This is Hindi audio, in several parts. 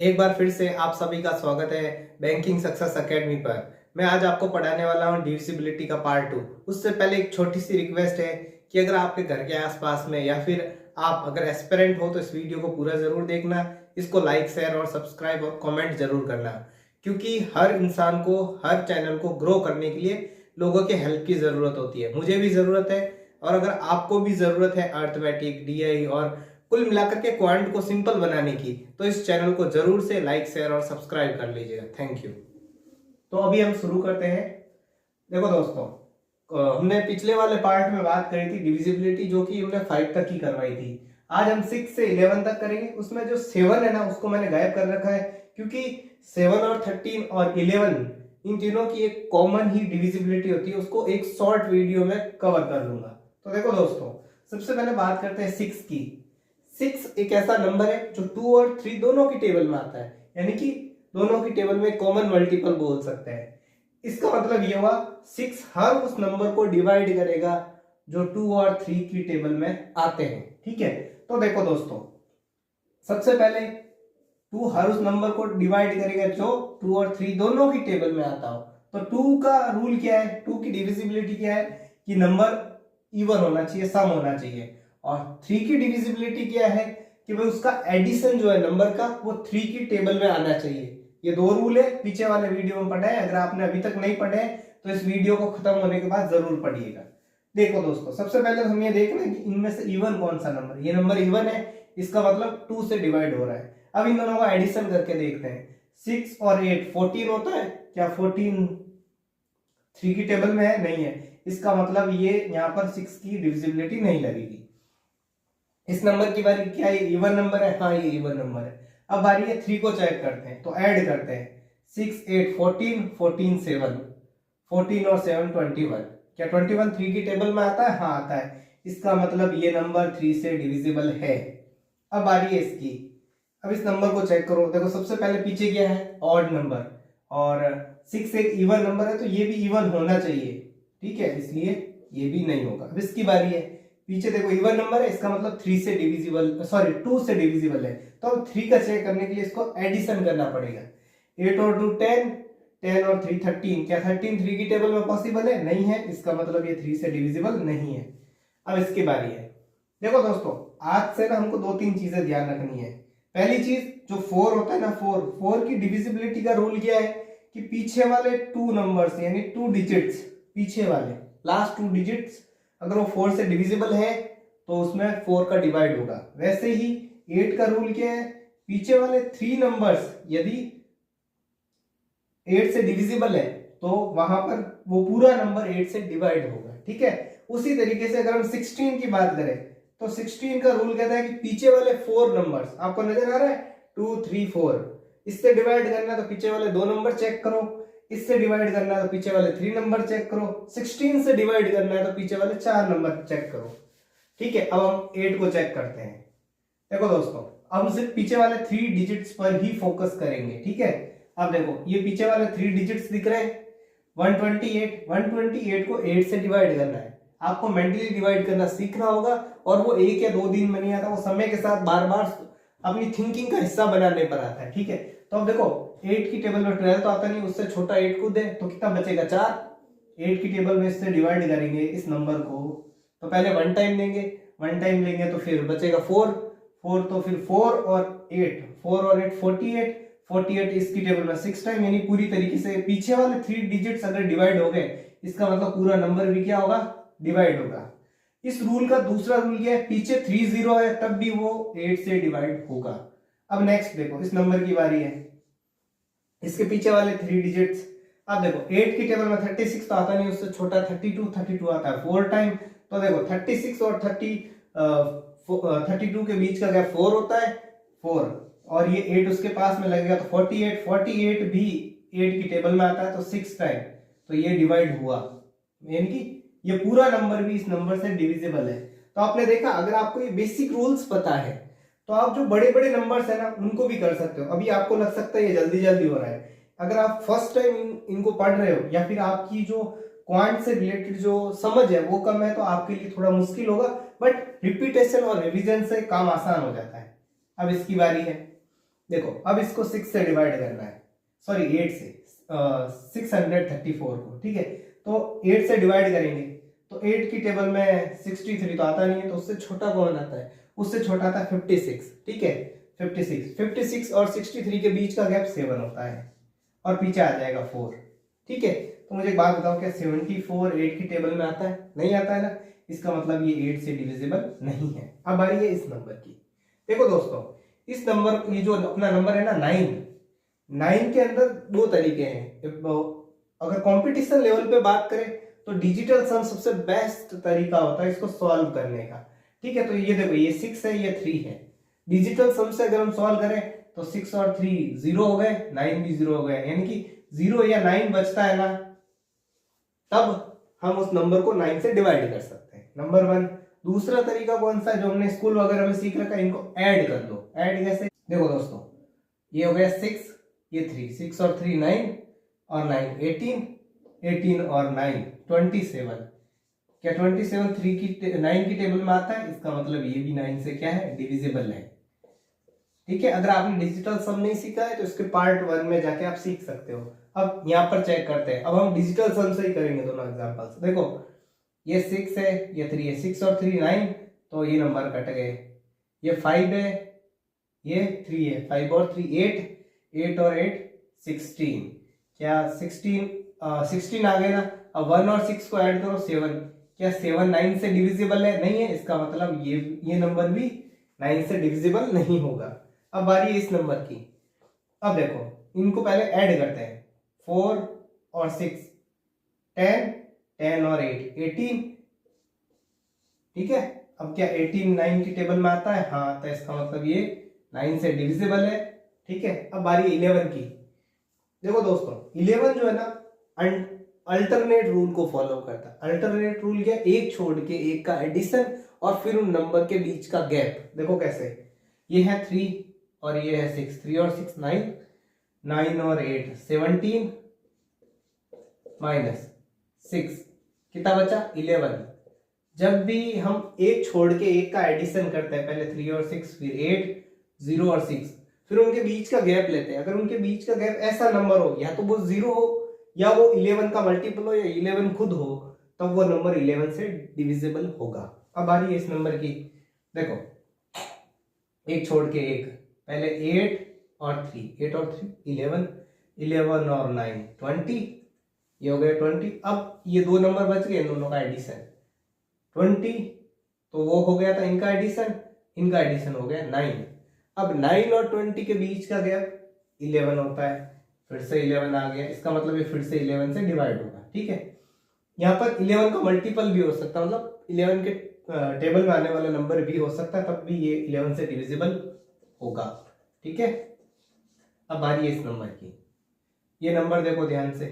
एक बार फिर से आप सभी का स्वागत है बैंकिंग सक्सेस एकेडमी पर। मैं आज आपको पढ़ाने वाला हूं डिविजिबिलिटी का पार्ट 2। उससे पहले एक छोटी सी रिक्वेस्ट है कि अगर आपके घर के आसपास में या फिर आप अगर एस्पिरेंट हो तो इस वीडियो को पूरा जरूर देखना। इसको लाइक, शेयर और सब्सक्राइब और कमेंट जरूर करना, क्योंकि हर इंसान को हर चैनल को ग्रो करने के लिए लोगों के हेल्प की जरूरत होती है। मुझे भी जरूरत है, और अगर आपको भी जरूरत है अर्थमेटिक, डीआई और कुल मिलाकर के क्वांट को सिंपल बनाने की, तो इस चैनल को जरूर से लाइक, शेयर और सब्सक्राइब कर लीजिएगा। Thank you. तो अभी हम शुरू करते हैं। देखो दोस्तों, हमने पिछले वाले पार्ट में बात करी थी डिविजिबिलिटी, जो कि हमने 5 तक की करवाई थी। आज हम 6 से 11 तक करेंगे। उसमें जो 7 है ना, उसको मैंने गायब कर रखा है, क्योंकि 7 और 13 और 11 इन तीनों की एक कॉमन ही डिविजिबिलिटी होती है। उसको एक शॉर्ट वीडियो में कवर कर लूंगा। तो देखो दोस्तों, सबसे पहले बात करते हैं 6 की। 6 एक ऐसा नंबर है जो 2 और 3 दोनों की टेबल में आता है, यानी कि दोनों की टेबल में कॉमन मल्टीपल बोल सकते हैं। इसका मतलब ये हुआ 6 हर उस नंबर को डिवाइड करेगा जो 2 और 3 की टेबल में आते हैं। ठीक है, तो देखो दोस्तों, सबसे पहले 2 हर उस नंबर को डिवाइड करेगा जो 2 और 3 दोनों की टेबल में आता हो। तो 2 का रूल क्या है, 2 की डिविजिबिलिटी क्या है कि नंबर इवन होना चाहिए, सम होना चाहिए। और 3 की डिविजिबिलिटी क्या है कि भाई उसका एडिशन जो है नंबर का, वो 3 की टेबल में आना चाहिए। ये 2 रूल है, पीछे वाले वीडियो में पढ़े हैं। अगर आपने अभी तक नहीं पढ़े तो इस वीडियो को खत्म होने के बाद जरूर पढ़िएगा। देखो दोस्तों, सबसे पहले तो हम ये देख लें कि इनमें से इवन कौन सा नंबर। ये नंबर इवन है, इसका मतलब 2 से डिवाइड हो रहा है। अब इन दोनों का एडिशन करके देखते हैं। 6 और 8 14 होता है क्या? 14 3 की टेबल में है? नहीं है। इसका मतलब ये यहाँ पर 6 की डिविजिबिलिटी नहीं लगेगी। इस नंबर की बारी क्या है? इवन नंबर है। हाँ, ये इवन नंबर है। अब बारी है 3 को चेक करते हैं, तो ऐड करते हैं। 6 8 14 14 7 14 और 7 21। क्या 21 3 की टेबल में आता है? हाँ, आता है। इसका मतलब ये नंबर 3 से डिविजिबल है। अब बारी है इसकी। अब इस नंबर को चेक करो। देखो, सबसे पहले पीछे क्या है? Odd number. और 6 एक इवन नंबर है, तो ये भी इवन होना चाहिए। ठीक है, इसलिए ये भी नहीं होगा। अब इसकी बारी है। पीछे देखो, इवन नंबर है, इसका मतलब 3 से डिविजिबल, सॉरी 2 से डिविजिबल है। तो अब 3 का चेक करने के लिए इसको एडिशन करना पड़ेगा। 8 और 2 10, 10 और 3 13। क्या 13 3 की टेबल में पॉसिबल है? नहीं है। इसका मतलब ये 3 से डिविजिबल नहीं है। अब इसकी बारी है। देखो दोस्तों, आज से ना हमको 2-3 चीजें ध्यान रखनी है। पहली चीज, जो 4 होता है ना, 4 की डिविजिबिलिटी का रूल क्या है कि पीछे वाले 2 नंबर्स, यानी 2 डिजिट्स, पीछे वाले लास्ट 2 डिजिट्स अगर वो 4 से डिविजिबल है तो उसमें 4 का डिवाइड होगा। वैसे ही 8 का रूल क्या है? पीछे वाले 3 नंबर्स यदि 8 से डिविजिबल है तो वहां पर वो पूरा नंबर 8 से डिवाइड होगा। ठीक है, उसी तरीके से अगर हम 16 की बात करें तो 16 का रूल कहता है कि पीछे वाले 4 नंबर्स, आपको नजर आ रहा है 2 3 4, इससे डिवाइड करना है तो पीछे वाले 2 नंबर चेक करो। इससे डिवाइड करना है तो पीछे वाले 3 नंबर चेक करो। 16 से डिवाइड करना है तो पीछे वाले 4 नंबर चेक करो। ठीक है, अब हम 8 को चेक करते हैं। देखो दोस्तों, अब हम सिर्फ पीछे वाले 3 डिजिट्स पर ही फोकस करेंगे। ठीक है, अब देखो, ये पीछे वाले 3 डिजिट्स दिख रहे हैं। 128 को 8 से डिवाइड करना है। आपको मेंटली डिवाइड करना सीखना होगा, और वो 1 या 2 दिन में नहीं आता, वो समय के साथ बार बार अपनी थिंकिंग का हिस्सा बनाने पर आता है। ठीक है, तो अब देखो, 8 की टेबल में 12 तो आता नहीं, उससे छोटा 8 को दे तो कितना बचेगा? 4। 8 की टेबल में इससे डिवाइड करेंगे इस नंबर को, तो पहले 1 टाइम लेंगे, 1 टाइम लेंगे तो फिर बचेगा 4, तो फिर 4 और 8, 4 और 8 48, 48 इसकी टेबल में 6 टाइम, यानी पूरी तरीके से पीछे वाले 3 डिजिट्स अगर डिवाइड हो गए, इसका मतलब पूरा नंबर भी क्या होगा? डिवाइड होगा। इस रूल का दूसरा रूल क्या है? पीछे 3 0 है तब भी वो 8 से डिवाइड होगा। अब नेक्स्ट देखो, इस नंबर की बारी है। इसके पीछे वाले 3 डिजिट्स, अब देखो 8 की टेबल में 36 तो आता नहीं, उससे छोटा 32 आता है 4 टाइम। तो देखो 36 और 32 के बीच का गैप 4 होता है, 4, और ये 8 उसके पास में लगेगा तो 48 भी 8 की टेबल में आता है तो 6 टाइम, तो ये डिवाइड हुआ, यानी कि ये पूरा नंबर भी इस नंबर से डिविजिबल है। तो आपने देखा, अगर आपको ये बेसिक रूल्स पता है तो आप जो बड़े बड़े नंबर्स है ना, उनको भी कर सकते हो। अभी आपको लग सकता है ये जल्दी जल्दी हो रहा है, अगर आप फर्स्ट टाइम इनको पढ़ रहे हो, या फिर आपकी जो क्वांट से रिलेटेड जो समझ है वो कम है, तो आपके लिए थोड़ा मुश्किल होगा, बट रिपीटेशन और रिवीजन से काम आसान हो जाता है। अब इसकी बारी है। देखो अब इसको 6 से डिवाइड करना है, सॉरी 8 से, 634 को, ठीक है। तो 8 से डिवाइड करेंगे तो 8 की टेबल में 63 तो आता नहीं है, तो उससे छोटा कौन आता है, उससे छोटा आता है 56, ठीक है। 56 और 63 के बीच का गैप 7 होता है और पीछे आ जाएगा 4, ठीक है। तो मुझे एक बात बताओ, क्या 74 8 की टेबल में आता है? नहीं आता है ना, इसका मतलब ये 8 से डिविजिबल नहीं है। अब आ रही है इस नंबर की। देखो दोस्तों, इस नंबर, ये जो अपना नंबर है ना 9 के अंदर दो तरीके हैं। अगर कंपटीशन लेवल पे बात करें तो डिजिटल सम सबसे बेस्ट तरीका होता है इसको सॉल्व करने का, ठीक है। तो ये देखो, ये 6 है, ये 3 है। डिजिटल सम से अगर हम सॉल्व करें तो 6 और 3 0 हो गए, 9 भी 0 हो गए, यानी कि 0 या 9 बचता है ना, तब हम उस नंबर को 9 से डिवाइड कर सकते हैं, नंबर 1। दूसरा तरीका कौन सा है, जो हमने स्कूल वगैरह में सीख रखा है, इनको ऐड कर लो। ऐड कैसे? देखो दोस्तों, ये हो गया 6, ये 3, 6 और 3 9 और 9 18, 18 और 9 27। क्या 27 3 की 9 की टेबल में आता है? इसका मतलब ये भी 9 से क्या है, डिविजिबल है, ठीक है। अगर आपने डिजिटल सम नहीं सीखा है तो इसके पार्ट 1 में जाके आप सीख सकते हो। अब यहाँ पर चेक करते हैं, अब हम डिजिटल सम से ही करेंगे दोनों एग्जांपल्स। देखो, ये 6 है, ये 3 है, 6 और 3 9, तो ये नंबर कट गए। ये 5 है, ये 3 है, 5 और 3 8, 8 और 8 16। क्या 16 आ गए ना। अब 1 और 6 को ऐड करो, 7। क्या 7 9 से डिविजिबल है? नहीं है, इसका मतलब ये नंबर भी 9 से डिविजिबल नहीं होगा। अब बारी है इस नंबर की। अब देखो, इनको पहले ऐड करते हैं, 4 और 6 10, 10 और 8 18, ठीक है। अब क्या 18 9 की टेबल में आता है? हाँ, तो इसका मतलब ये 9 से डिविजिबल है, ठीक है। अब बारी 11 की। देखो दोस्तों, 11 जो है ना, अल्टरनेट रूल को फॉलो करता है। अल्टरनेट रूल क्या? एक छोड़ के एक का एडिशन और फिर उन नंबर के बीच का गैप। देखो कैसे, ये है 3 और ये है 6, 3 और 6 9, 9 और 8 17 माइनस 6, कितना बचा? 11। जब भी हम एक छोड़ के एक का एडिशन करते हैं, पहले 3 और 6, फिर 8, 0 और 6, फिर उनके बीच का गैप लेते हैं। अगर उनके बीच का गैप ऐसा नंबर हो, या तो वो 0 हो, या वो 11 का मल्टीपल हो, या 11 खुद हो, तब वो नंबर 11 से डिविजिबल होगा। अब आ रही है इस नंबर की। देखो, एक छोड़ के एक, पहले 8 और 3, 8 और 3 11, 11 और 9 20, ये हो गया 20। अब ये दो नंबर बच गए, इन दोनों का एडिशन 20, तो वो हो गया था इनका एडिशन, इनका एडिशन हो गया 9। अब 9 और 20 के बीच का गैप 11 होता है, फिर से 11 आ गया, इसका मतलब ये फिर से 11 से डिवाइड होगा, ठीक है। यहाँ पर 11 का मल्टीपल भी हो सकता है, मतलब 11 के टेबल में आने वाला नंबर भी हो सकता है, तब भी ये 11 से डिविजिबल होगा, ठीक है। अब बारी है इस नंबर की। ये नंबर देखो ध्यान से,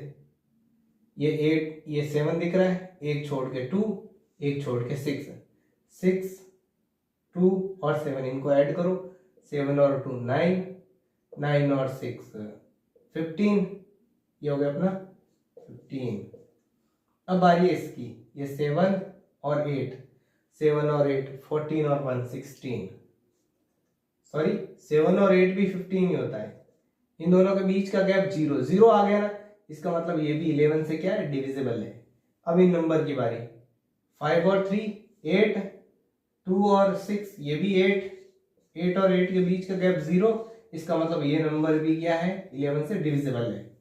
ये 8, ये 7 दिख रहा है, एक छोड़ के 2, एक छोड़ के 6, 6 2 और 7, इनको ऐड करो, 7 और 2 9, 9 और 6 15, ये हो गया अपना 15। अब बारी है इसकी, ये 7 और 8, 7 और 8 14 और 1 16, सॉरी 7 और 8 भी 15 ही होता है। इन दोनों के बीच का गैप 0 0 आ गया ना, इसका मतलब ये भी 11 से क्या है, डिविजिबल है। अब इन नंबर की बारी, 5 और 3 8, 2 और 6 ये भी 8, 8 और 8 के बीच का गैप 0, इसका मतलब ये नंबर भी क्या है, 11 से डिविजिबल है।